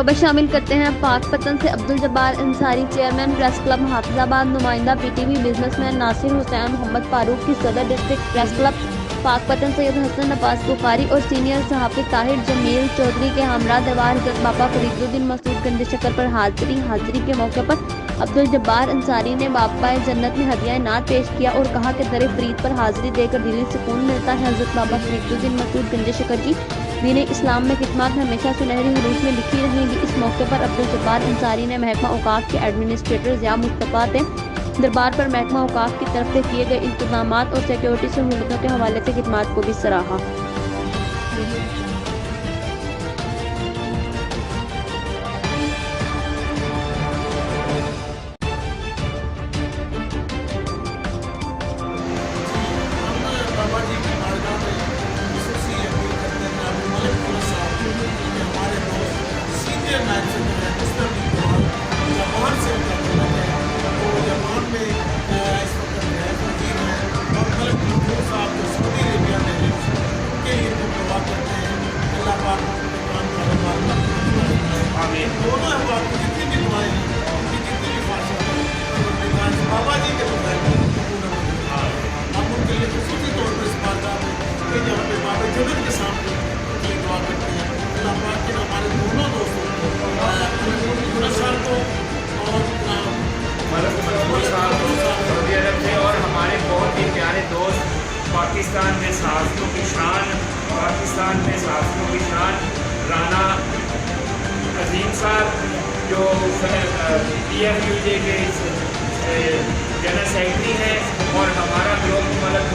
خبر شامل کرتے ہیں پاک پتن سے۔ Abdul Jabbar Ansari chairman press club محافظ آباد، نمائندہ P T V business man ناصر حسین محمد فاروق کی صدر ڈسٹرکٹ پریس کلب پاک پتن سید حسن عباس بخاری اور سینئر صحافی طاہر جمیل چودھری کے ہمراہ دیوار حضرت بابا فرید الدین مسعود گنج شکر پر حاضری کے موقع پر عبدالجبار انصاری نے بابا جنت میں ہدیہ نعت پیش کیا اور کہا کہ در فرید پر حاضری دے کر دلی سکون ملتا ہے۔ حضرت بابا فرید الدین مسعود گنج شکر کی دین اسلام میں خدمات ہمیشہ سنہری حروف میں لکھی رہیں گی۔ اس موقع پر عبدالجبار انصاری نے محکمہ اوقاف کے ایڈمنسٹریٹر ضیاء مصطفیٰ دربار پر محکمہ اوقاف کی طرف سے کیے گئے انتظامات اور سیکیورٹی سہولتوں کے حوالے سے خدمات کو بھی سراہا۔ بابا جی کی بارگاہ میں خصوصی اپیل کرتے ہیں ابو ملک پورہ صاحب کہ ہمارے دوست سینئر نائب صدر ہیں مستر جاپان سے ان کا تعلق ہے، وہ جاپان میں اس وقت نائب وزیر ہیں، اور ملک پورہ صاحب جو سعودی عربیہ میں ہیں ان کے لیے ہم دعا کرتے ہیں اللہ پاک ان کے کام کا آمین۔ دونوں احباب کی جتنی بھی دعائیں ہیں، ان کی جتنی بھی خواہشات ہیں، بابا جی کے بغیر ہم ان کے لیے خصوصی طور پر اس بارگاہ میں کہ جہاں پہ بابا جنت کے سامنے ان کی دعا کرتے ہیں اللہ پاک کے ہمارے دونوں دوستوں سر کو اور سعودی عرب سے، اور ہمارے بہت ہی پیارے دوست پاکستان میں صحافیوں کی شان، پاکستان میں صحافیوں کی شان رانا عظیم صاحب جو پی ایف یو جے کے جنرل سیکرٹری ہیں، اور ہمارا گروپ ملک